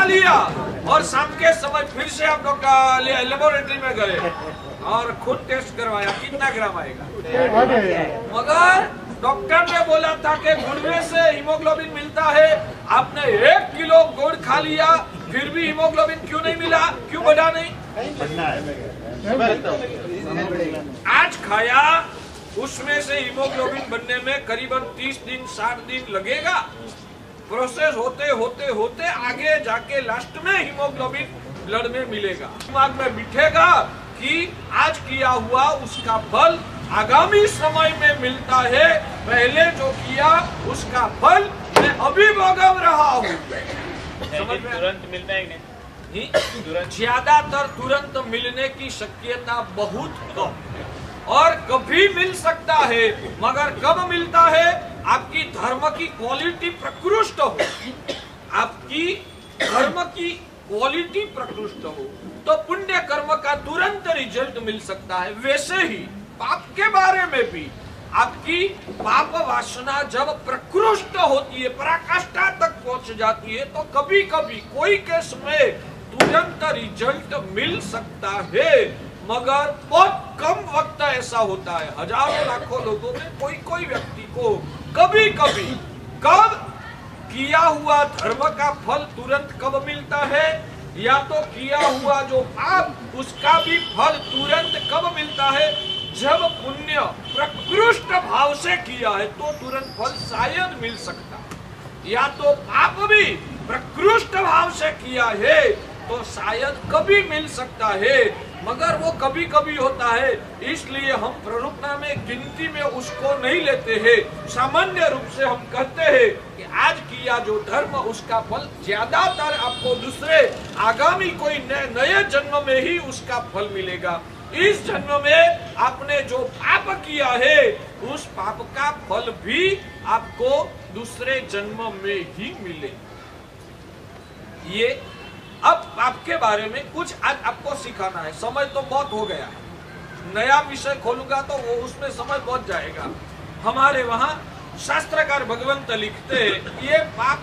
खा लिया और शाम के समय फिर से आप डॉक्टर लेबोरेटरी में गए और खून टेस्ट करवाया, कितना ग्राम आएगा? मगर डॉक्टर ने बोला था कि गुड़ में से हीमोग्लोबिन मिलता है, आपने 1 किलो गुड़ खा लिया फिर भी हीमोग्लोबिन क्यों नहीं मिला, क्यों बढ़ा नहीं? आज खाया, उसमें से हीमोग्लोबिन बनने में करीबन 30 दिन 60 दिन लगेगा। प्रोसेस होते होते होते आगे जाके लास्ट में हीमोग्लोबिन ब्लड में मिलेगा। दिमाग में बिठेगा कि आज किया हुआ उसका फल आगामी समय में मिलता है, पहले जो किया उसका फल मैं अभी भोग रहा हूँ। तुरंत मिलता है नहीं? ज्यादातर तुरंत मिलने की शक्यता बहुत कम है और कभी मिल सकता है, मगर कब मिलता है? आपकी धर्म की क्वालिटी प्रकृष्ट हो, आपकी धर्म की क्वालिटी प्रकृष्ट हो तो पुण्य कर्म का तुरंत रिजल्ट मिल सकता है। वैसे ही पाप के बारे में भी आपकी पाप वासना जब प्रकृष्ट होती है, पराकाष्ठा तक पहुंच जाती है, तो कभी कभी कोई केस में तुरंत रिजल्ट मिल सकता है, मगर बहुत कम वक्त ऐसा होता है। हजारों लाखों लोगों में कोई कोई व्यक्ति को कभी कभी, कब किया हुआ धर्म का फल तुरंत कब मिलता है, या तो किया हुआ जो पाप उसका भी फल तुरंत कब मिलता है? जब पुण्य प्रकृष्ट भाव से किया है तो तुरंत फल शायद मिल सकता है, या तो पाप भी प्रकृष्ट भाव से किया है तो शायद कभी मिल सकता है, मगर वो कभी कभी होता है। इसलिए हम प्ररूपना में गिनती में उसको नहीं लेते हैं। सामान्य रूप से हम कहते हैं कि आज किया जो धर्म उसका फल ज्यादातर आपको दूसरे आगामी कोई नए जन्म में ही उसका फल मिलेगा। इस जन्म में आपने जो पाप किया है उस पाप का फल भी आपको दूसरे जन्म में ही मिले। ये अब आपके बारे में कुछ आज आपको सिखाना है। समय तो बहुत हो गया है, नया विषय खोलूंगा तो वो उसमें समय बहुत जाएगा। हमारे वहाँ शास्त्रकार भगवंत लिखते हैं ये पाप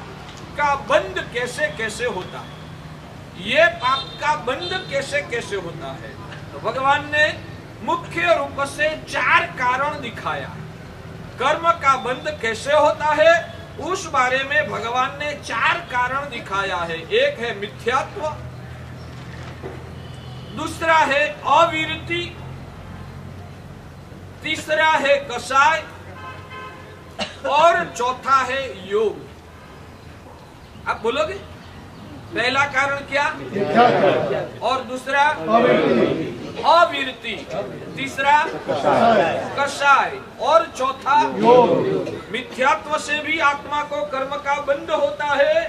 का बंद कैसे कैसे होता है, ये पाप का बंद कैसे कैसे होता है। तो भगवान ने मुख्य रूप से 4 कारण दिखाया। कर्म का बंद कैसे होता है उस बारे में भगवान ने 4 कारण दिखाया है। एक है मिथ्यात्व, दूसरा है अविरति, तीसरा है कषाय और चौथा है योग। आप बोलोगे पहला कारण क्या और दूसरा अविरति, तीसरा कषाय और चौथा मिथ्यात्व से भी आत्मा को कर्म का बंध होता है,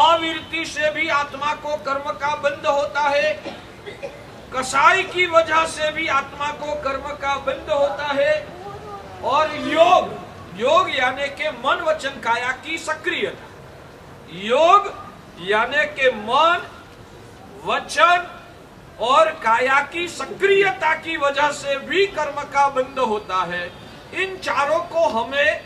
अविरति से भी आत्मा को कर्म का बंध होता है, कषाय की वजह से भी आत्मा को कर्म का बंध होता है, और योग यानी के मन वचन काया की सक्रियता। योग यानी के मन वचन और काया की सक्रियता की वजह से भी कर्म का बंध होता है। इन चारों को हमें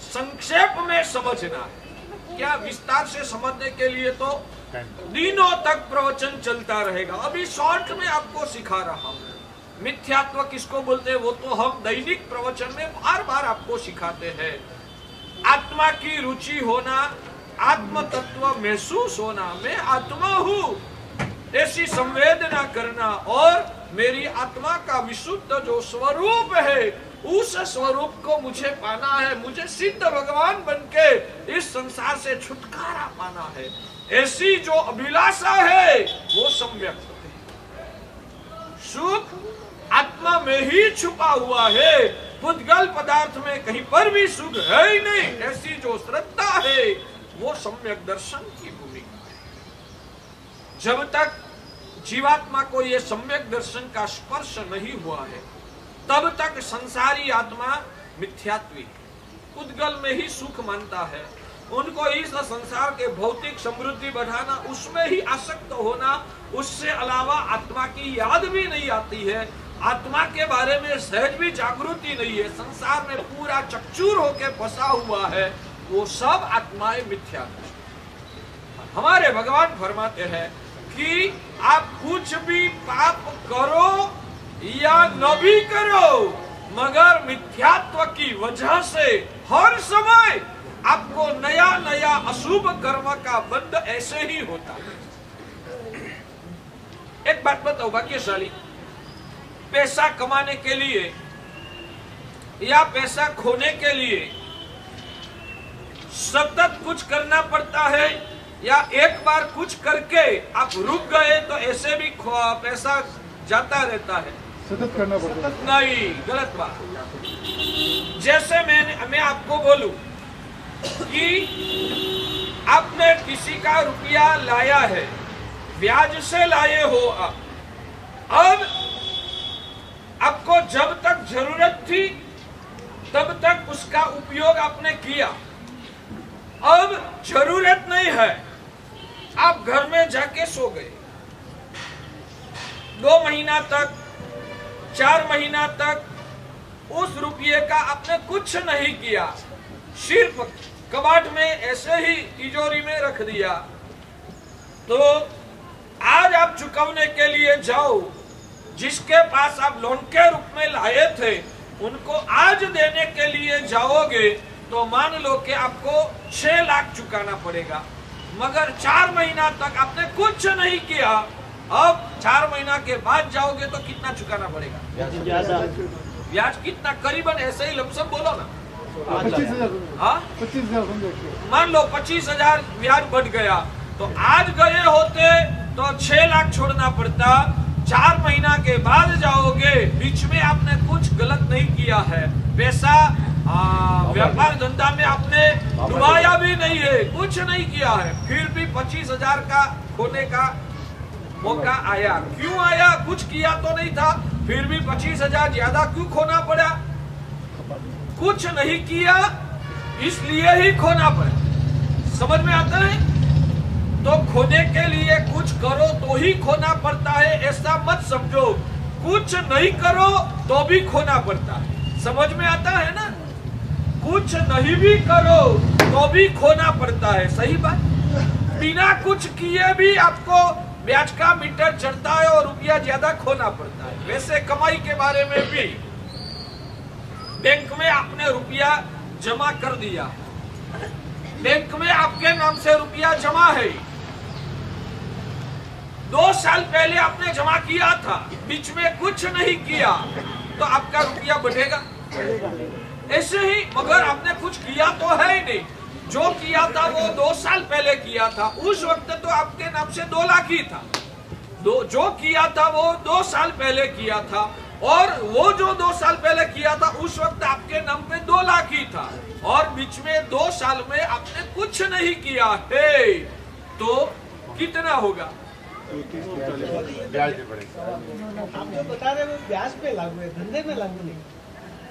संक्षेप में समझना है। क्या विस्तार से समझने के लिए तो दिनों तक प्रवचन चलता रहेगा। अभी शॉर्ट में आपको सिखा रहा हूँ। मिथ्यात्व किसको बोलते हैं वो तो हम दैनिक प्रवचन में बार बार आपको सिखाते हैं। आत्मा की रुचि होना, आत्म तत्व महसूस होना, मैं आत्मा हूँ ऐसी संवेदना करना, और मेरी आत्मा का विशुद्ध जो स्वरूप है उस स्वरूप को मुझे पाना है, मुझे सिद्ध भगवान बनके इस संसार से छुटकारा पाना है, ऐसी जो अभिलाषा है वो सम्यक सुख आत्मा में ही छुपा हुआ है। पुद्गल पदार्थ में कहीं पर भी सुख है ही नहीं, ऐसी जो श्रद्धा है वो सम्यक दर्शन की भूमिका है। जब तक जीवात्मा को ये सम्यक दर्शन का स्पर्श नहीं हुआ है तब तक संसारी आत्मा मिथ्यात्वी, पुद्गल में ही सुख मानता है। उनको इस संसार के भौतिक समृद्धि बढ़ाना, उसमें ही आसक्त होना, उससे अलावा आत्मा की याद भी नहीं आती है। आत्मा के बारे में सहज भी जागृति नहीं है। संसार में पूरा चकचूर होकर फंसा हुआ है। वो सब आत्माएं मिथ्या है। हमारे भगवान फरमाते हैं कि आप कुछ भी पाप करो या न भी करो, मगर मिथ्यात्व की वजह से हर समय आपको नया नया अशुभ कर्म का बंध ऐसे ही होता है। एक बात बताओ, भाग्यशाली पैसा कमाने के लिए या पैसा खोने के लिए सतत कुछ करना पड़ता है, या एक बार कुछ करके आप रुक गए तो ऐसे भी पैसा जाता रहता है? सतत करना पड़ता है। नहीं, गलत बात। जैसे मैं आपको बोलूं कि आपने किसी का रुपया लाया है, ब्याज से लाए हो आप, अब आपको जब तक जरूरत थी तब तक उसका उपयोग आपने किया, अब जरूरत नहीं है, आप घर में जाके सो गए। 2 महीना तक, 4 महीना तक उस रुपये का आपने कुछ नहीं किया, सिर्फ कबाड़ में ऐसे ही तिजोरी में रख दिया। तो आज आप चुकाने के लिए जाओ, जिसके पास आप लोन के रूप में लाए थे उनको आज देने के लिए जाओगे तो मान लो कि आपको 6 लाख चुकाना पड़ेगा, मगर 4 महीना तक आपने कुछ नहीं किया। अब 4 महीना के बाद जाओगे तो कितना चुकाना पड़ेगा? ब्याज कितना? करीबन ऐसे ही लमसम बोलो ना, 25,000। हाँ, 25,000 मान लो 25,000 ब्याज बढ़ गया, तो आज गए होते तो 6 लाख छोड़ना पड़ता। 4 महीना के बाद जाओगे, बीच में आपने कुछ गलत नहीं किया है, पैसा व्यापार धंधा में आपने डुबाया भी नहीं है, कुछ नहीं किया है, फिर भी 25,000 का खोने का मौका आया। क्यों आया? कुछ किया तो नहीं था, फिर भी 25,000 ज्यादा क्यों खोना पड़ा? कुछ नहीं किया इसलिए ही खोना पड़ा। समझ में आता है? तो खोने के लिए कुछ करो तो ही खोना पड़ता है, ऐसा मत समझो कुछ नहीं करो तो भी खोना पड़ता है। समझ में आता है ना? कुछ नहीं भी करो तो भी खोना पड़ता है। सही बात। बिना कुछ किए भी आपको ब्याज का मीटर चढ़ता है और रुपया ज्यादा खोना पड़ता है। वैसे कमाई के बारे में भी, बैंक में आपने रुपया जमा कर दिया, बैंक में आपके नाम से रुपया जमा है, 2 साल पहले आपने जमा किया था, बीच में कुछ नहीं किया तो आपका रुपया बढ़ेगा ऐसे ही। मगर आपने कुछ किया तो है ही नहीं, जो किया था वो 2 साल पहले किया था, उस वक्त तो आपके नाम से 2 लाख ही था। जो किया था वो 2 साल पहले किया था, और वो जो 2 साल पहले किया था उस वक्त आपके नाम पे 2 लाख ही था, और बीच में 2 साल में आपने कुछ नहीं किया है, तो कितना होगा? ब्याज भी बढ़ेगा। आप जो बता रहे हो ब्याज पे लागू है, धंधे में लागू नहीं।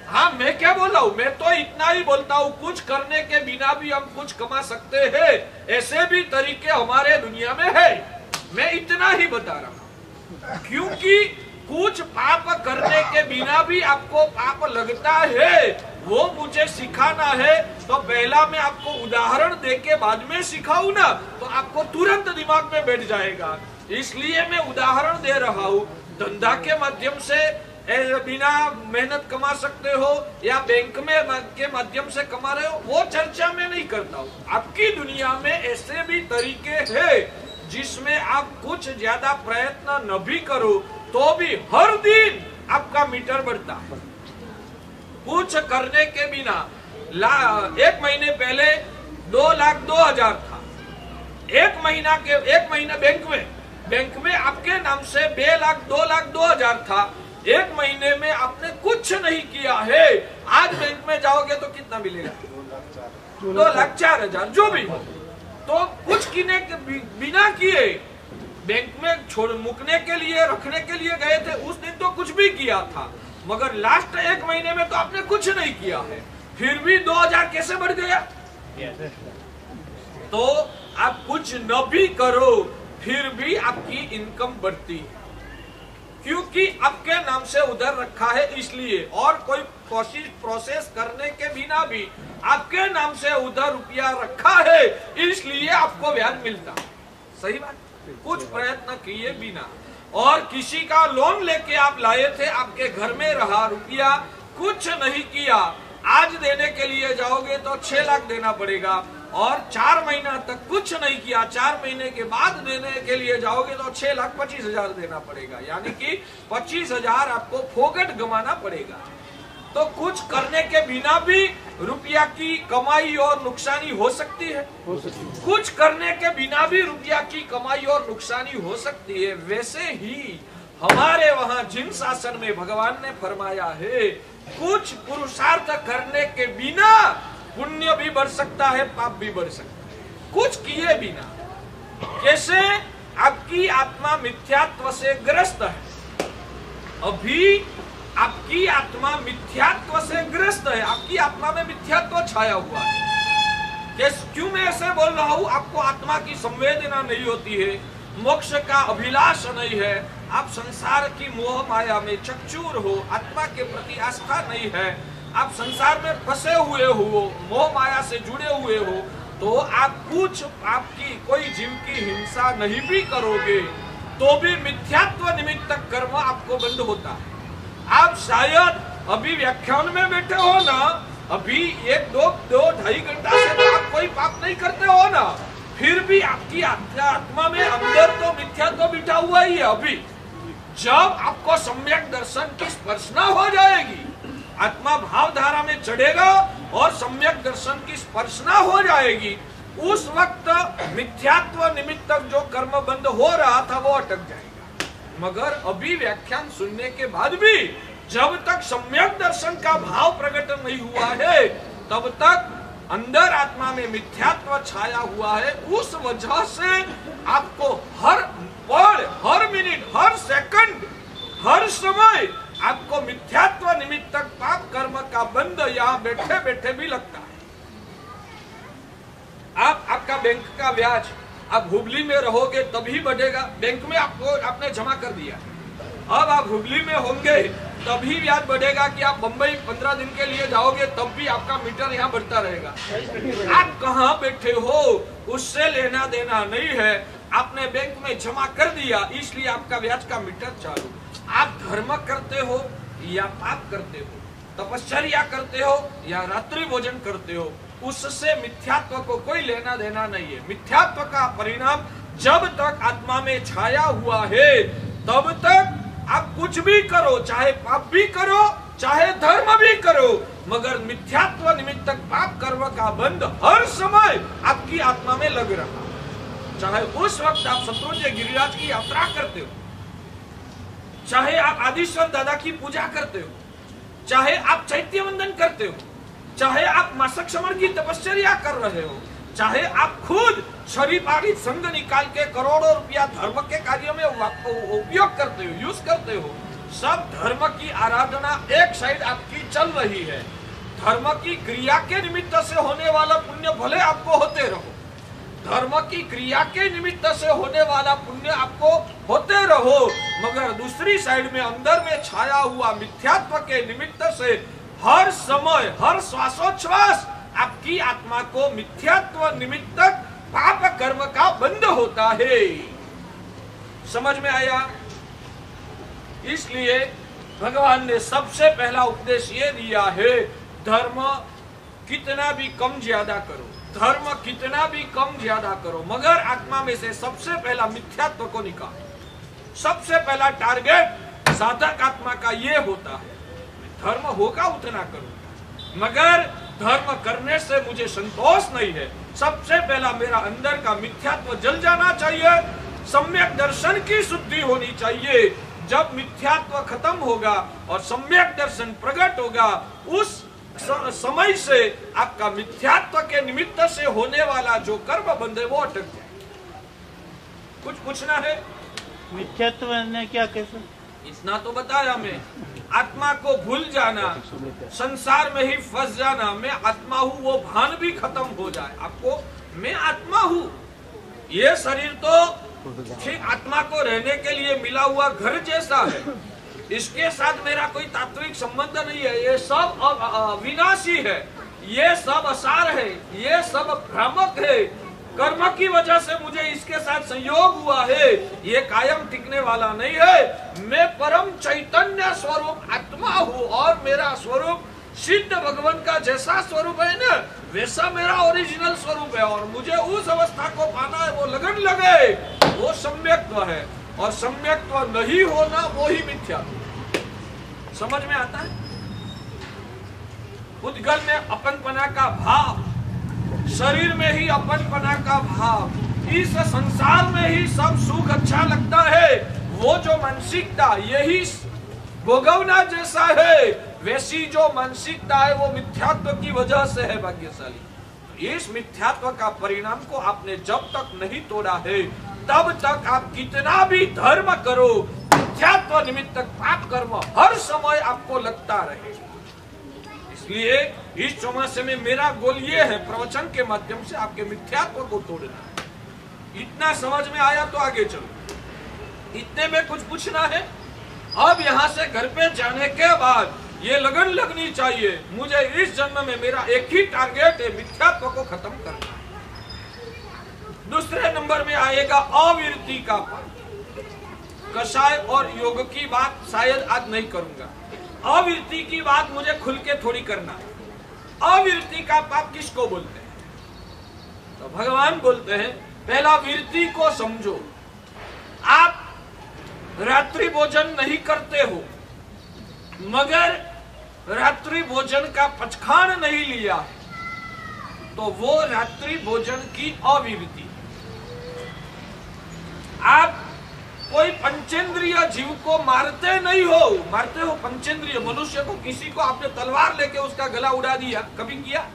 हाँ, मैं क्या बोल रहा हूँ, मैं तो इतना ही बोलता हूँ, कुछ करने के बिना भी हम कुछ कमा सकते हैं, ऐसे भी तरीके हमारे दुनिया में है। मैं इतना ही बता रहा हूँ, क्योंकि कुछ पाप करने के बिना भी आपको पाप लगता है, वो मुझे सिखाना है। तो पहला मैं आपको उदाहरण देके बाद में सिखाऊं ना, तो आपको तुरंत दिमाग में बैठ जाएगा। इसलिए मैं उदाहरण दे रहा हूँ। धंधा के माध्यम से बिना मेहनत कमा सकते हो, या बैंक में के माध्यम से कमा रहे हो, वो चर्चा में नहीं करता हूँ। आपकी दुनिया में ऐसे भी तरीके हैं जिसमें आप कुछ ज्यादा प्रयत्न न भी करो तो भी हर दिन आपका मीटर बढ़ता है। कुछ करने के बिना 1 महीने पहले 2,02,000 था, 1 महीना बैंक में आपके नाम से 2,02,000 था, 1 महीने में आपने कुछ नहीं किया है। आज बैंक में जाओगे तो कितना मिलेगा? 2,04,000 जो भी। तो कुछ किने के बिना किए बैंक में मुकने के लिए, रखने के लिए गए थे, उस दिन तो कुछ भी किया था, मगर लास्ट 1 महीने में तो आपने कुछ नहीं किया है, फिर भी 2,000 कैसे बढ़ गया? तो आप कुछ न भी करो फिर भी आपकी इनकम बढ़ती है। क्योंकि आपके नाम से उधर रखा है इसलिए, और कोई प्रोसेस करने के बिना भी आपके नाम से उधर रुपया रखा है इसलिए आपको ब्याज मिलता। सही बात, कुछ प्रयत्न किए बिना। और किसी का लोन लेके आप लाए थे, आपके घर में रहा रुपया, कुछ नहीं किया, आज देने के लिए जाओगे तो 6 लाख देना पड़ेगा, और 4 महीना तक कुछ नहीं किया, 4 महीने के बाद देने के लिए जाओगे तो 6,25,000 देना पड़ेगा, यानी कि 25,000 आपको फोकट गंवाना पड़ेगा। तो कुछ करने के बिना भी रुपया की कमाई और नुकसानी हो सकती है, कुछ करने के बिना भी रुपया की कमाई और नुकसानी हो सकती है। वैसे ही हमारे वहाँ जिन शासन में भगवान ने फरमाया है, कुछ पुरुषार्थ करने के बिना पुण्य भी बढ़ सकता है, पाप भी बढ़ सकता है, कुछ किए बिना। कैसे? आपकी आत्मा मिथ्यात्व से ग्रस्त है, अभी आपकी आत्मा मिथ्यात्व से ग्रस्त है, आपकी आत्मा में मिथ्यात्व छाया हुआ है। क्यों मैं ऐसे बोल रहा हूँ? आपको आत्मा की संवेदना नहीं होती है, मोक्ष का अभिलाष नहीं है, आप संसार की मोह माया में चकचूर हो, आत्मा के प्रति आस्था नहीं है, आप संसार में फंसे हुए हो, मोह माया से जुड़े हुए हो, तो आप कुछ आपकी कोई जीव की हिंसा नहीं भी करोगे तो भी मिथ्यात्व निमित्त कर्म आपको बंद होता है। आप शायद अभी व्याख्यान में बैठे हो ना, अभी 1-2-2-2.5 घंटा से तो आप कोई पाप नहीं करते हो ना, फिर भी आपकी आत्मा में अंदर तो मिथ्यात्व बिठा हुआ ही है। अभी जब आपको सम्यक दर्शन की स्पर्शना हो जाएगी, आत्मा भाव धारा में चढ़ेगा और सम्यक दर्शन की स्पर्शना हो जाएगी, उस वक्त मिथ्यात्व निमित्त जो कर्म बंद हो रहा था वो अटक जाएगा। मगर अभी व्याख्यान सुनने के बाद भी जब तक सम्यक दर्शन का भाव प्रकट नहीं हुआ है, तब तक अंदर आत्मा में मिथ्यात्व छाया हुआ है। उस वजह से आपको हर पल, हर मिनट, हर सेकंड, हर समय आपको मिथ्यात्व निमित्त पाप कर्म का बंध यहाँ बैठे बैठे भी लगता है। आपका बैंक का ब्याज आप हुबली में रहोगे तभी बढ़ेगा, बैंक में आपने जमा कर दिया, अब आप हुबली में होंगे तभी ब्याज बढ़ेगा कि आप बंबई 15 दिन के लिए जाओगे तब भी आपका मीटर यहाँ बढ़ता रहेगा। आप कहाँ बैठे हो उससे लेना देना नहीं है, आपने बैंक में जमा कर दिया इसलिए आपका ब्याज का मीटर चालू। आप धर्म करते हो या पाप करते हो, तपश्चर्या करते हो या रात्रि भोजन करते हो, उससे मिथ्यात्व को कोई लेना देना नहीं है। मिथ्यात्व का परिणाम जब तक आत्मा में छाया हुआ है तब तक आप कुछ भी करो, चाहे पाप भी करो चाहे धर्म भी करो, मगर मिथ्यात्व निमित्त पाप कर्म का बंध हर समय आपकी आत्मा में लग रहा। चाहे उस वक्त आप शत्रुंजय गिरिराज की यात्रा करते हो, चाहे आप आदिश्वर दादा की पूजा करते हो, चाहे आप चैत्य वंदन करते हो, चाहे आप मासक समर की तपश्चर्या कर रहे हो, चाहे आप खुद शरीफ आदि संघ निकाल के करोड़ों रुपया धर्म के कार्यों में उपयोग करते हो, यूज करते हो, सब धर्म की आराधना एक साइड आपकी चल रही है। धर्म की क्रिया के निमित्त से होने वाला पुण्य भले आपको होते रहो, धर्म की क्रिया के निमित्त से होने वाला पुण्य आपको होते रहो, मगर दूसरी साइड में अंदर में छाया हुआ मिथ्यात्व के निमित्त से हर समय, हर श्वासोच्छ्वास आपकी आत्मा को मिथ्यात्व निमित्त पाप कर्म का बंध होता है। समझ में आया? इसलिए भगवान ने सबसे पहला उपदेश ये दिया है, धर्म कितना भी कम ज्यादा करो, धर्म कितना भी कम ज्यादा करो, मगर आत्मा में से सबसे पहला मिथ्यात्व को निकालो। सबसे पहला टारगेट साधक आत्मा का ये होता है, धर्म होगा उतना करूंगा, मगर धर्म करने से मुझे संतोष नहीं है, सबसे पहला मेरा अंदर का मिथ्यात्व जल जाना चाहिए, सम्यक दर्शन की शुद्धि होनी चाहिए। जब मिथ्यात्व खत्म होगा और सम्यक दर्शन प्रकट होगा, उस समय से आपका मिथ्यात्व के निमित्त से होने वाला जो कर्म बंध है वो अटक जाए। कुछ पूछना है? मिथ्यात्व ने क्या कैसे? इतना तो बताया मैं, आत्मा को भूल जाना, संसार में ही फंस जाना, मैं आत्मा हूँ वो भान भी खत्म हो जाए आपको, मैं आत्मा हूँ, ये शरीर तो ठीक आत्मा को रहने के लिए मिला हुआ घर जैसा है। इसके साथ मेरा कोई तात्विक संबंध नहीं है। ये सब विनाशी है, ये सब असार है, ये सब भ्रामक है। कर्म की वजह से मुझे इसके साथ संयोग हुआ है, ये कायम टिकने वाला नहीं है। मैं परम चैतन्य स्वरूप आत्मा हूँ और मेरा स्वरूप सिद्ध भगवान का जैसा स्वरूप है ना, वैसा मेरा ओरिजिनल स्वरूप है। और मुझे उस अवस्था को पाना है, वो लगन लगे, वो सम्यक्त्व है। और सम्यक्त्व नहीं होना वो ही मिथ्या। समझ में आता है? उद्गल में अपनपना का भाव, शरीर में ही अपनपना का भाव, इस संसार में ही सब सुख अच्छा लगता है। वो जो मानसिकता यही भोगवना जैसा है, वैसी जो मानसिकता है वो मिथ्यात्व की वजह से है भाग्यशाली। इस मिथ्यात्व का परिणाम को आपने जब तक नहीं तोड़ा है, तब तक आप कितना भी धर्म करो, मिथ्यात्व निमित्त पाप कर्म हर समय आपको लगता रहे। इसलिए इस चौमासे में मेरा गोल ये है, प्रवचन के माध्यम से आपके मिथ्यात्व को तोड़ना। इतना समझ में आया तो आगे चलो। इतने में कुछ पूछना है? अब यहाँ से घर पे जाने के बाद ये लगन लगनी चाहिए, मुझे इस जन्म में मेरा एक ही टारगेट है, मिथ्यात्व को खत्म करना। दूसरे नंबर में आएगा अविरति का पाप। कषाय और योग की बात शायद आज नहीं करूंगा, अविरति की बात मुझे खुल के थोड़ी करना है। अविरति का पाप किसको बोलते हैं? तो भगवान बोलते हैं, पहला विरति को समझो। आप रात्रि भोजन नहीं करते हो, मगर रात्रि भोजन का पचखान नहीं लिया, तो वो रात्रि भोजन की अविरति। आप कोई पंचेंद्रिय जीव को मारते नहीं हो, मारते हो पंचेंद्रिय मनुष्य को, किसी को आपने तलवार लेके उसका गला उड़ा दिया, कभी किया?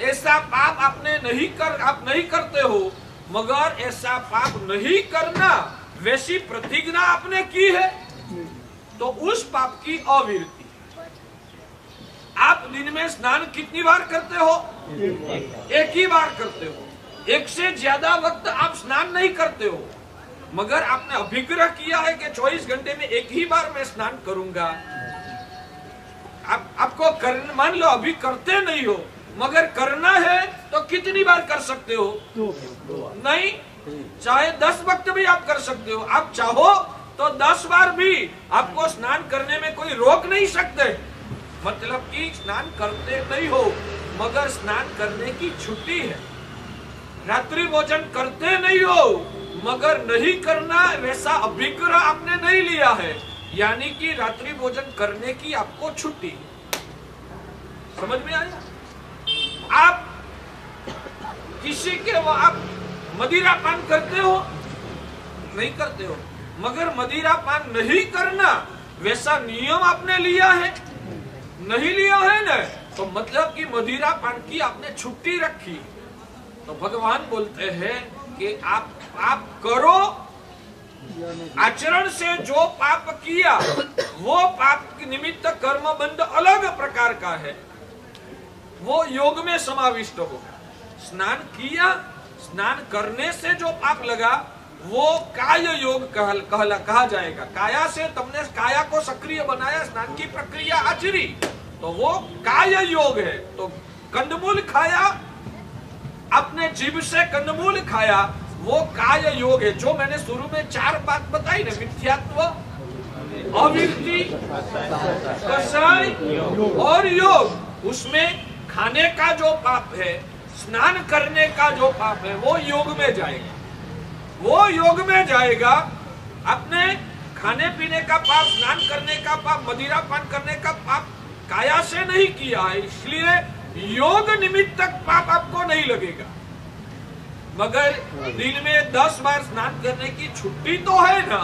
ऐसा पाप आपने आप नहीं करते हो, मगर ऐसा पाप नहीं करना वैसी प्रतिज्ञा आपने की है, तो उस पाप की अविरति। आप दिन में स्नान कितनी बार करते हो? एक ही बार करते हो। एक से ज्यादा वक्त आप स्नान नहीं करते हो, मगर आपने अभिग्रह किया है कि 24 घंटे में एक ही बार मैं स्नान करूंगा। आपको मान लो अभी करते नहीं हो, मगर करना है तो कितनी बार कर सकते हो? नहीं, चाहे 10 वक्त भी आप कर सकते हो। आप चाहो तो 10 बार भी आपको स्नान करने में कोई रोक नहीं सकते। मतलब कि स्नान करते नहीं हो, मगर स्नान करने की छुट्टी है। रात्रि भोजन करते नहीं हो, मगर नहीं करना वैसा अभिग्रह आपने नहीं लिया है, यानी कि रात्रि भोजन करने की आपको छुट्टी है। समझ में आया? आप किसी के आप मदिरा पान करते हो? नहीं करते हो, मगर मदिरा पान नहीं करना वैसा नियम आपने लिया है? नहीं लिया है ना, तो मतलब कि मदिरा पान की आपने छुट्टी रखी। तो भगवान बोलते हैं कि आप पाप करो, आचरण से जो पाप किया वो पाप के निमित्त कर्म बंध अलग प्रकार का है, वो योग में समाविष्ट होगा। स्नान किया, स्नान करने से जो पाप लगा वो काय योग कहा जाएगा। काया से तुमने काया को सक्रिय बनाया, स्नान की प्रक्रिया आचरी, तो वो काय योग है। तो कंदमूल खाया, अपने जीभ से कंदमूल खाया, वो काय योग है। जो मैंने शुरू में 4 बात बताई ना, मिथ्यात्व, अविरति, कषाय और योग, उसमें खाने का जो पाप है, स्नान करने का जो पाप है, वो योग में जाएगा। वो योग में जाएगा। अपने खाने पीने का पाप, स्नान करने का पाप, मदिरा पान करने का पाप काया से नहीं किया है, इसलिए योग निमित्त तक पाप आपको नहीं लगेगा। मगर दिन में 10 बार स्नान करने की छुट्टी तो है ना,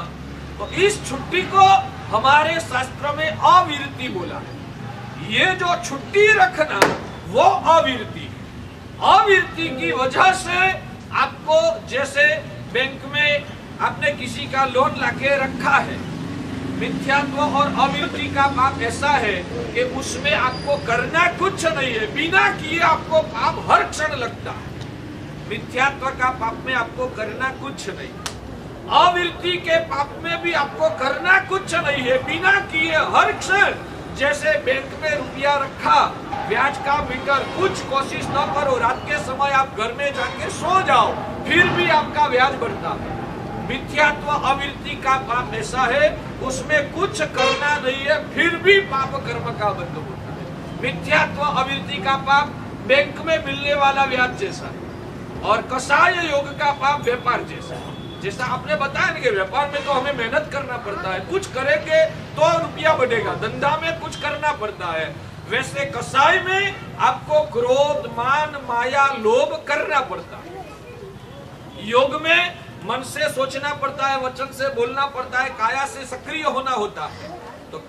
तो इस छुट्टी को हमारे शास्त्र में अविरति बोला है। ये जो छुट्टी रखना वो अविरति है। अविरति की वजह से आपको, जैसे बैंक में आपने किसी का लोन लाके रखा है, मिथ्यात्व और अविरति का पाप ऐसा है कि उसमें आपको करना कुछ नहीं है, बिना किए आपको पाप हर क्षण लगता है। मिथ्यात्व का पाप में आपको करना कुछ नहीं, अविरति के पाप में भी आपको करना कुछ नहीं है, बिना किए हर क्षण जैसे बैंक में रुपया रखा, ब्याज का मीटर, कुछ कोशिश न करो, रात के समय आप घर में जाके सो जाओ, फिर भी आपका ब्याज बढ़ता है। मिथ्यात्व अविरति का पाप ऐसा है, उसमें कुछ करना नहीं है, फिर भी पाप कर्म का बंध होता है। मिथ्यात्व अविरति का पाप बैंक में मिलने वाला ब्याज जैसा है, और कषाय योग का पाप व्यापार जैसा है। जैसा आपने बताया ना कि व्यापार में तो हमें मेहनत करना पड़ता है, कुछ करेंगे तो रुपया बढ़ेगा, धंधा में कुछ करना पड़ता है, वैसे कसाई में आपको क्रोध, मान, माया, लोभ करना पड़ता है। योग में मन से सोचना पड़ता है, वचन से बोलना पड़ता है, काया से सक्रिय होना होता है। तो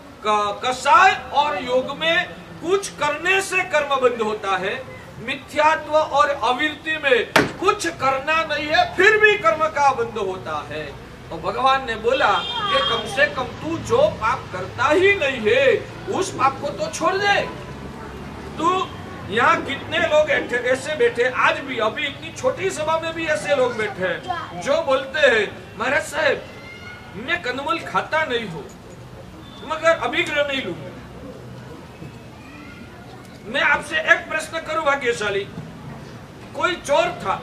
कसाय और योग में कुछ करने से कर्म बंध होता है, मिथ्यात्व और अविरति में कुछ करना नहीं है, फिर भी कर्म का बंध होता है। तो भगवान ने बोला कि कम से कम तू जो पाप करता ही नहीं है उस पाप को तो छोड़ दे। तू यहाँ कितने लोग ऐसे बैठे, आज भी अभी इतनी छोटी सभा में भी ऐसे लोग बैठे हैं जो बोलते हैं महाराज साहब मैं कंदमूल खाता नहीं हूँ मगर अभिग्रह नहीं लूंगा। मैं आपसे एक प्रश्न करूं भाग्यशाली, कोई चोर था,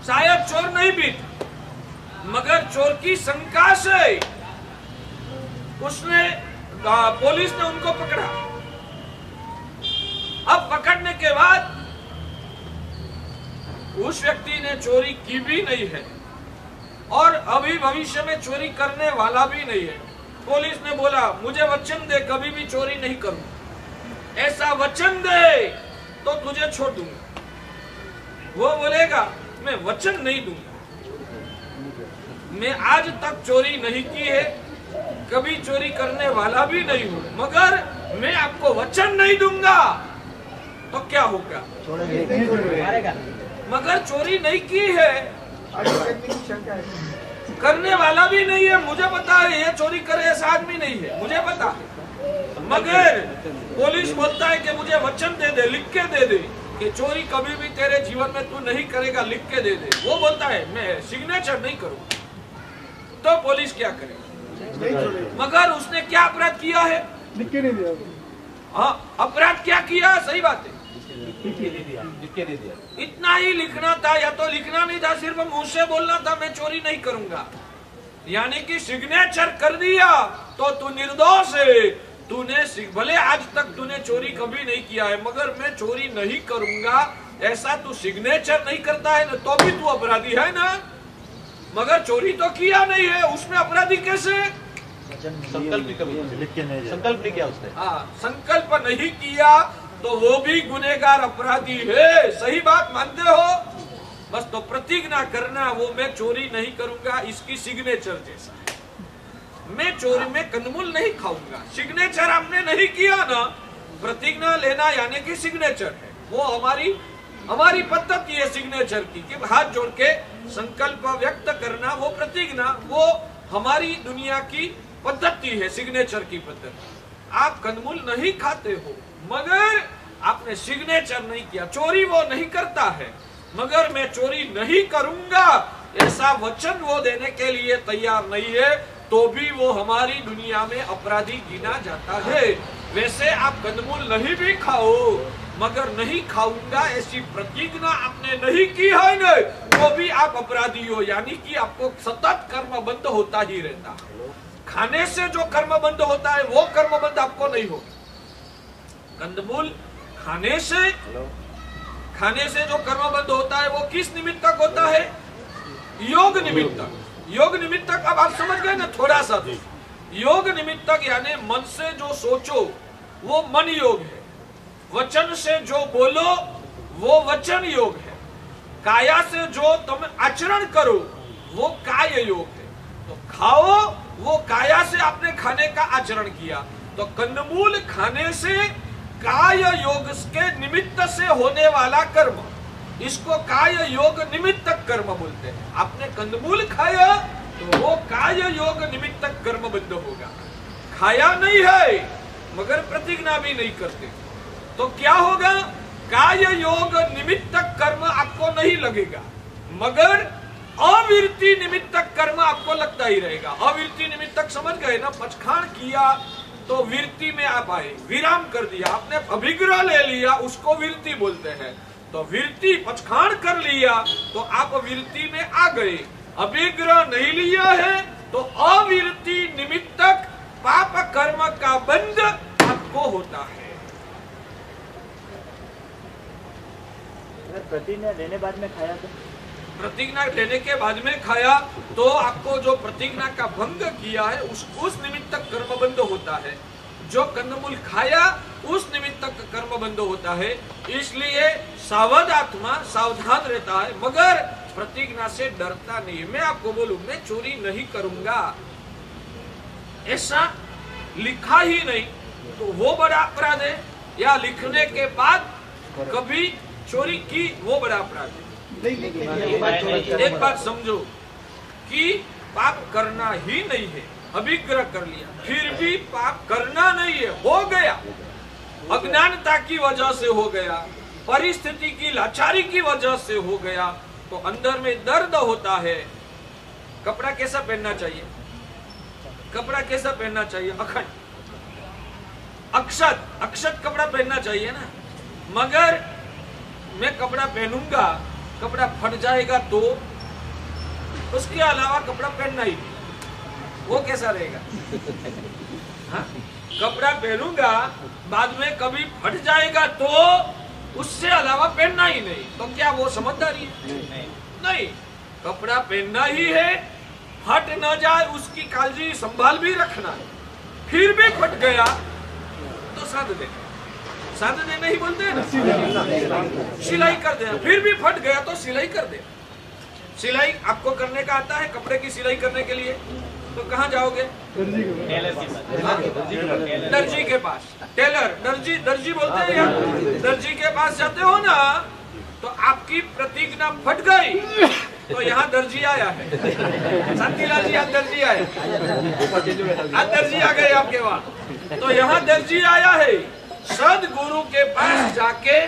शायद चोर नहीं भी था, मगर चोर की शंका से उसने पुलिस ने उनको पकड़ा। अब पकड़ने के बाद उस व्यक्ति ने चोरी की भी नहीं है और अभी भविष्य में चोरी करने वाला भी नहीं है। पुलिस ने बोला मुझे वचन दे कभी भी चोरी नहीं करूंगा, ऐसा वचन दे तो तुझे छोड़ दूंगा। वो बोलेगा मैं वचन नहीं दूंगा, मैं आज तक चोरी नहीं की है, कभी चोरी करने वाला भी नहीं हूं, मगर मैं आपको वचन नहीं दूंगा। तो क्या होगा? मगर चोरी नहीं की है, करने वाला भी नहीं है, मुझे पता है ये चोरी करे ऐसा आदमी नहीं है, मुझे पता है, मगर पुलिस बोलता है कि मुझे वचन दे दे, लिख के दे दे कि चोरी कभी भी तेरे जीवन में तू नहीं करेगा, लिख के दे दे। वो बोलता है मैं सिग्नेचर नहीं करूंगा, तो पुलिस क्या करेगी? मगर उसने क्या अपराध किया है? लिख के नहीं दिया। हाँ, अपराध क्या किया? सही बात है, लिख के दे दिया। इतना ही लिखना था, या तो लिखना नहीं था, सिर्फ मुंह से बोलना था मैं चोरी नहीं करूंगा, यानी कि सिग्नेचर कर दिया तो तू निर्दोष है। तूने भले आज तक तूने चोरी कभी नहीं किया है, मगर मैं चोरी नहीं करूंगा ऐसा तू सिग्नेचर नहीं करता है ना, तो भी तू अपराधी है ना। मगर चोरी तो किया नहीं है, उसमें अपराधी कैसे? संकल्प नहीं किया उसने। हाँ, संकल्प नहीं किया तो वो भी गुनहगार अपराधी है। सही बात मानते हो? बस तो प्रतिज्ञा करना, वो मैं चोरी नहीं करूंगा, इसकी सिग्नेचर जैसा है। मैं चोरी में कंदमूल नहीं खाऊंगा, सिग्नेचर आपने नहीं किया ना। प्रतिज्ञा लेना यानी कि सिग्नेचर है, वो हमारी पद्धति है सिग्नेचर की, कि हाथ जोड़ के संकल्प व्यक्त करना, वो प्रतिज्ञा, वो हमारी दुनिया की पद्धति है, सिग्नेचर की पद्धति। आप कंदमूल नहीं खाते हो मगर आपने सिग्नेचर नहीं किया, चोरी वो नहीं करता है, मगर मैं चोरी नहीं करूंगा ऐसा वचन वो देने के लिए तैयार नहीं है, तो भी वो हमारी दुनिया में अपराधी गिना जाता है। वैसे आप कंदमूल नहीं भी खाओ, मगर नहीं खाऊंगा ऐसी प्रतिज्ञा आपने नहीं की है ना, तो भी आप अपराधी हो, यानी कि आपको सतत कर्म बंद होता ही रहता है। खाने से जो कर्म बंद होता है वो कर्म बंद आपको नहीं होगा। कंदमूल खाने से जो कर्म बंद होता है वो किस निमित्त तक होता है? योग निमित्त तक। योग निमित्त तक अब आप समझ गए ना थोड़ा सा? योग निमित्त तक यानी मन से जो सोचो वो मन योग है, वचन से जो बोलो वो वचन योग है, काया से जो तुम आचरण करो वो काय योग है। तो खाओ, वो काया से आपने खाने का आचरण किया, तो कंदमूल खाने से काय योग के निमित्त से होने वाला कर्म, इसको काय योग निमित्त कर्म बोलते हैं। आपने कंदमूल खाया तो वो काय योग निमित्त कर्म बंद होगा। खाया नहीं है मगर प्रतिज्ञा भी नहीं करते तो क्या होगा? काय योग निमित्त कर्म आपको नहीं लगेगा, मगर अविरति निमित्तक कर्म आपको लगता ही रहेगा। अविरति निमित्तक समझ गए ना, पचखाण किया तो विरति में आप आए, विराम कर दिया, आपने अभिग्रह ले लिया, उसको विरति बोलते हैं। तो विरति पचखाण कर लिया तो आप विरति में आ गए। अभिग्रह नहीं लिया है तो अविरति निमित्तक पाप कर्म का बंध आपको होता है। प्रतिज्ञा लेने बाद में खाया तो प्रतिज्ञा लेने के बाद में खाया तो आपको जो प्रतिज्ञा का भंग किया है उस निमित्त तक कर्म बंद होता है। जो कंदमूल खाया उस निमित्त तक कर्म बंद होता है। इसलिए सावध आत्मा सावधान रहता है, मगर प्रतिज्ञा से डरता नहीं। मैं आपको बोलूं, मैं चोरी नहीं करूंगा ऐसा लिखा ही नहीं तो वो बड़ा अपराध है, या लिखने के बाद कभी चोरी की वो बड़ा अपराध है। एक बात समझो कि पाप करना ही नहीं है, अभिग्रह कर लिया फिर भी पाप करना नहीं है, हो गया, अज्ञानता की वजह से हो गया, परिस्थिति की लाचारी की वजह से हो गया, तो अंदर में दर्द होता है। कपड़ा कैसा पहनना चाहिए? कपड़ा कैसा पहनना चाहिए? अखंड, अक्षत कपड़ा पहनना चाहिए ना। मगर मैं कपड़ा पहनूंगा, कपड़ा फट जाएगा तो उसके अलावा कपड़ा पहनना ही नहीं, वो कैसा रहेगा? हाँ? कपड़ा पहनूंगा, बाद में कभी फट जाएगा तो उससे अलावा पहनना ही नहीं, तो क्या वो समझदारी है? नहीं, कपड़ा पहनना ही है, फट न जाए उसकी काळजी संभाल भी रखना है। फिर भी फट गया तो साध देना, साध देना ही बोलते हैं ना, सिलाई कर देना। फिर भी फट गया तो सिलाई कर देना। सिलाई आपको करने का आता है? कपड़े की सिलाई करने के लिए तो कहाँ जाओगे? दर्जी के पास, टेलर, दर्जी बोलते हैं यार, दर्जी के पास जाते हो ना, तो आपकी प्रतिज्ञा फट गई तो यहाँ दर्जी आया है, शांतिलाल जी आज दर्जी आए, आज दर्जी आ गए आपके वहाँ, तो यहाँ दर्जी आया है। सदगुरु के पास जाके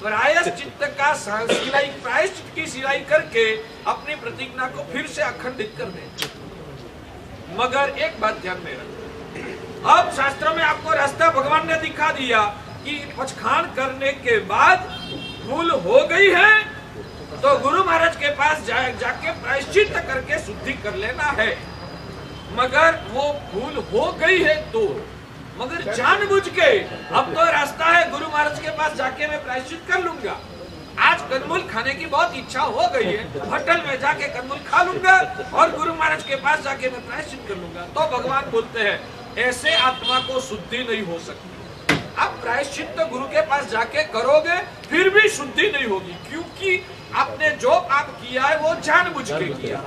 प्रायश्चित्त का सिलाई, प्रायश्चित्त की सिलाई करके अपनी प्रतिज्ञा को फिर से अखंडित कर दे। मगर एक बात ध्यान में रखो, अब शास्त्र में आपको रास्ता भगवान ने दिखा दिया कि पचखाण करने के बाद भूल हो गई है तो गुरु महाराज के पास जाके प्रायश्चित्त करके शुद्धि कर लेना है। मगर वो भूल हो गई है तो, मगर जानबूझ के अब तो रास्ता है, गुरु महाराज के पास जाके मैं प्रायश्चित कर लूंगा, आज कंदमूल खाने की बहुत इच्छा हो गई है, होटल में जाके कंदमूल खा लूंगा और गुरु महाराज के पास जाके मैं प्रायश्चित कर लूंगा, तो भगवान बोलते हैं ऐसे आत्मा को शुद्धि नहीं हो सकती। आप प्रायश्चित तो गुरु के पास जाके करोगे फिर भी शुद्धि नहीं होगी, क्योंकि आपने जो पाप किया है वो जानबूझ के किया।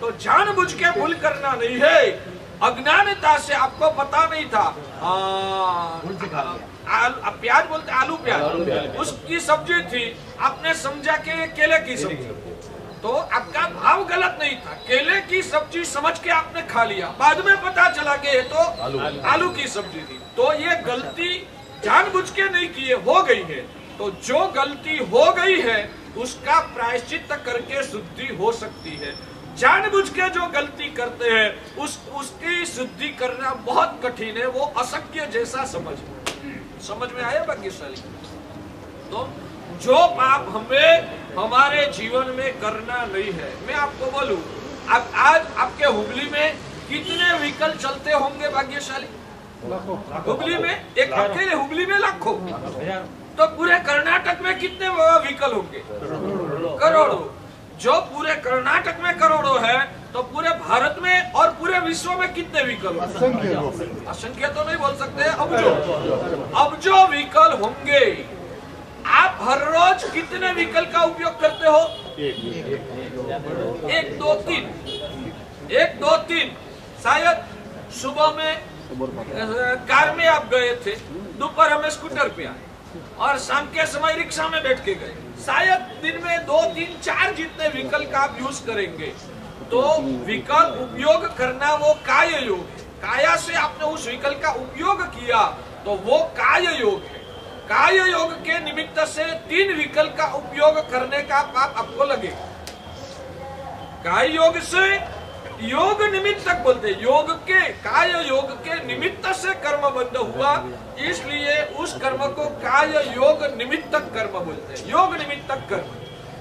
तो जानबूझ के भूल करना नहीं है, अज्ञानता से आपको पता नहीं था। प्याज बोलते, आलू प्याज, उसकी सब्जी थी, आपने समझा के केले की सब्जी, तो आपका भाव गलत नहीं था, केले की सब्जी समझ के आपने खा लिया, बाद में पता चला कि ये तो आलू की सब्जी थी। तो ये गलती जानबूझ के नहीं किए, हो गई है। तो जो गलती हो गई है उसका प्रायश्चित करके शुद्धि हो सकती है। जानबूझ के जो गलती करते हैं उसकी शुद्धि करना बहुत कठिन है, वो अशक्य जैसा समझ में आया भाग्यशाली। तो जो पाप हमें हमारे जीवन में करना नहीं है, मैं आपको बोलूं, आज आपके हुबली में कितने व्हीकल चलते होंगे भाग्यशाली? हुबली में, एक अकेले हुबली में लाखों, तो पूरे कर्नाटक में कितने व्हीकल होंगे? करोड़ों। जो पूरे कर्नाटक में करोड़ों है तो पूरे भारत में और पूरे विश्व में कितने व्हीकल होंगे? असंख्य तो नहीं बोल सकते, अब जो व्हीकल होंगे, आप हर रोज कितने व्हीकल का उपयोग करते हो? एक दो तीन। शायद सुबह में कार में आप गए थे, दोपहर में स्कूटर पे आए और शाम के समय रिक्शा में बैठ के गए। शायद दिन में 2, 3, 4 जितने व्हीकल का आप यूज करेंगे। तो व्हीकल उपयोग करना वो काय योग है। काया से आपने उस व्हीकल का उपयोग किया तो वो काय योग है। काय योग के निमित्त से 3 व्हीकल का उपयोग करने का पाप आपको लगेगा। काय योग से योग निमित्तक बोलते, योग के काय योग के निमित्त से कर्म बंध हुआ, इसलिए उस कर्म को काय योग निमित्तक कर्म बोलते हैं। योग निमित्तक कर्म,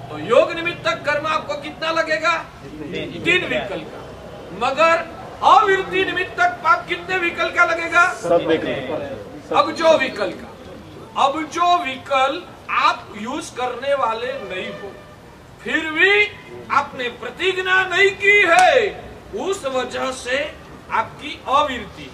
तो योग निमित्तक कर्म आपको कितना लगेगा? 3 विकल्प का। मगर अविरति निमित्तक पाप कितने विकल्प का लगेगा? अब जो विकल्प आप यूज करने वाले नहीं हो, फिर भी आपने प्रतिज्ञा नहीं की है, उस वजह से आपकी अविरति है।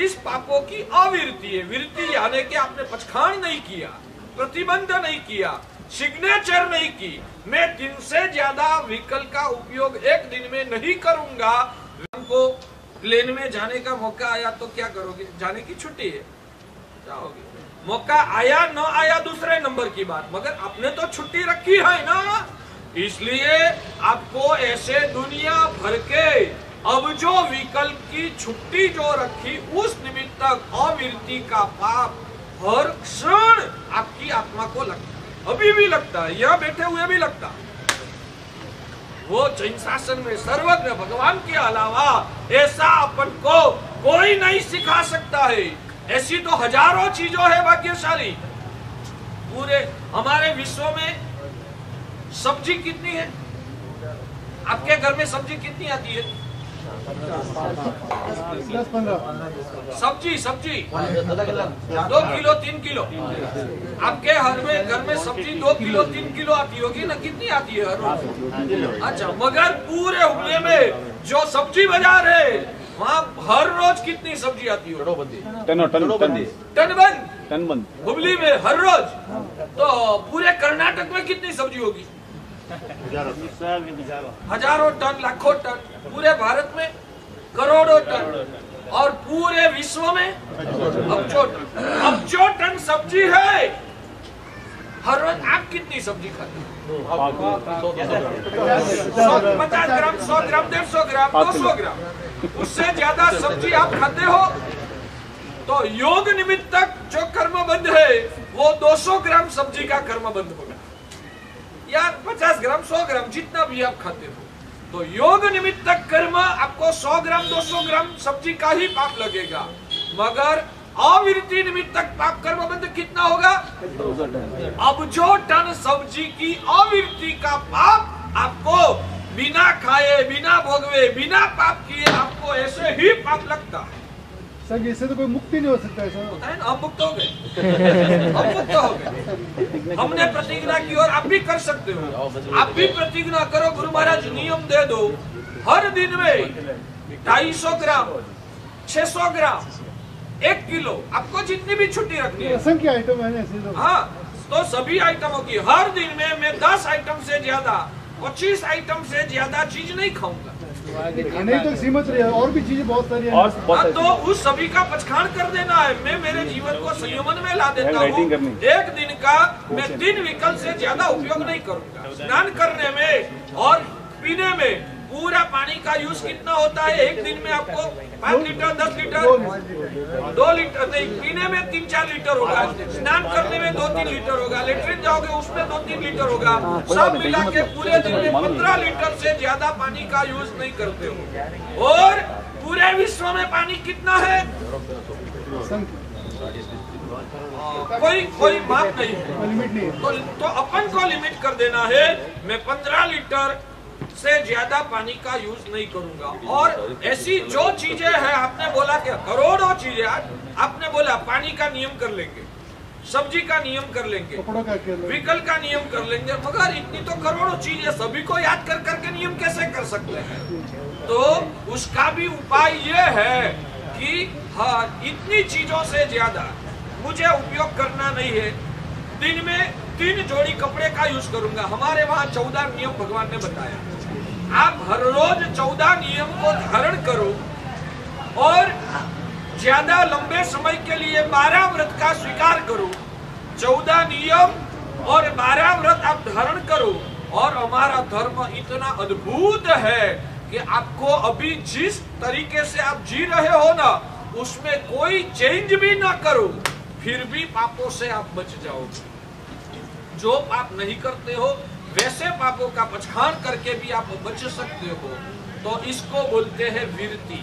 इस पापों की अविरति है। विरति यानी कि आपने पक्षखान नहीं किया, प्रतिबंध नहीं किया, सिग्नेचर नहीं की। मैं 3 से ज्यादा विकल्प का उपयोग एक दिन में नहीं करूंगा। हमको प्लेन में जाने का मौका आया तो क्या करोगे? जाने की छुट्टी है, जाओगे। मौका आया न आया दूसरे नंबर की बात, मगर आपने तो छुट्टी रखी है ना, इसलिए आपको ऐसे दुनिया भर के अब जो विकल्प की छुट्टी जो रखी, उस निमित्त अविरति का पाप हर क्षण आपकी आत्मा को लगता है। अभी भी लगता है, यह बैठे हुए भी लगता है। वो जैन शासन में सर्वज्ञ भगवान के अलावा ऐसा अपन को कोई नहीं सिखा सकता है। ऐसी तो हजारों चीजों है भाग्यशाली। पूरे हमारे विश्व में सब्जी कितनी है? आपके घर में सब्जी कितनी आती है? 10-15 सब्जी 2 किलो 3 किलो। आपके घर में सब्जी 2 किलो 3 किलो आती होगी ना? कितनी आती है हर रोज? अच्छा, मगर पूरे हुबली में जो सब्जी बाजार है, वहाँ हर रोज कितनी सब्जी आती होगी? टन बंद हुबली में हर रोज। तो पूरे कर्नाटक में कितनी सब्जी होगी? हजारों टन, लाखों टन। पूरे भारत में करोड़ों टन, और पूरे विश्व में अबजों टन सब्जी है। हर रोज आप कितनी सब्जी खाते हैं? 50 ग्राम, 100 ग्राम, 150 ग्राम, 200 ग्राम। उससे ज्यादा सब्जी आप खाते हो तो योग निमित्तक जो कर्म बंध है वो 200 ग्राम सब्जी का कर्म बंध होगा, या 50 ग्राम, 100 ग्राम, जितना भी आप खाते हो। तो योग निमित्तक कर्म आपको 100 ग्राम 200 ग्राम सब्जी का ही पाप लगेगा, मगर अविरति निमित्तक पाप कर्म बंध कितना होगा? अब जो टन सब्जी की अविरति का पाप आपको बिना खाए, बिना भोगवे, बिना पाप किए आपको ऐसे ही पाप लगता है। सर इससे तो कोई मुक्ति नहीं हो सकता है सर। होता है ना, हम मुक्त हो गए, हम मुक्त हो गए। हमने प्रतिज्ञा की और आप भी कर सकते हो। आप भी प्रतिज्ञा करो, गुरु महाराज नियम दे दो, हर दिन में 250 ग्राम, 600 ग्राम, 1 किलो, आपको जितनी भी छुट्टी रखनी है। असंख्य आइटम है ऐसे तो। हाँ, तो सभी आइटमों की हर दिन में मैं 10 आइटम से ज्यादा, 25 आइटम से ज्यादा चीज नहीं खाऊंगा। नहीं तो सीमित रहे, और भी चीजें बहुत सारी हैं। तो उस सभी का पक्षखान कर देना है। मैं मेरे जीवन को संयमन में ला देता हूँ। एक दिन का मैं 3 विकल्प से ज्यादा उपयोग नहीं करूंगा। स्नान करने में और पीने में पूरा पानी का यूज कितना होता है? एक दिन में आपको 5 लीटर, 10 लीटर, 2 लीटर नहीं, पीने में 3-4 लीटर होगा, स्नान करने में 2-3 लीटर होगा, लेटरिन जाओगे उसमें 2-3 लीटर होगा, सब मिला के पूरे दिन में 15 लीटर से ज्यादा पानी का यूज नहीं करते हो। और पूरे विश्व में पानी कितना है? कोई माप नहीं है, लिमिट नहीं है। तो अपन को लिमिट कर देना है। मैं 15 लीटर से ज्यादा पानी का यूज नहीं करूंगा। और ऐसी जो चीजें हैं, आपने बोला कि करोड़ों चीजें, आपने बोला पानी का नियम कर लेंगे, सब्जी का नियम कर लेंगे, विकल्प का नियम कर लेंगे, मगर इतनी तो करोड़ों चीजें सभी को याद कर करके नियम कैसे कर सकते हैं? तो उसका भी उपाय ये है कि हाँ, इतनी चीजों से ज्यादा मुझे उपयोग करना नहीं है। दिन में 3 जोड़ी कपड़े का यूज करूंगा। हमारे वहाँ 14 नियम भगवान ने बताया। आप हर रोज 14 नियम को धारण करो और ज्यादा लंबे समय के लिए 12 व्रत का स्वीकार करो। 14 नियम और 12 व्रत आप धारण करो, और हमारा धर्म इतना अद्भुत है कि आपको अभी जिस तरीके से आप जी रहे हो ना, उसमें कोई चेंज भी ना करो, फिर भी पापों से आप बच जाओगे। जो पाप नहीं करते हो वैसे पापों का पछाड़ करके भी आप बच सकते हो, तो इसको बोलते हैं वीरति।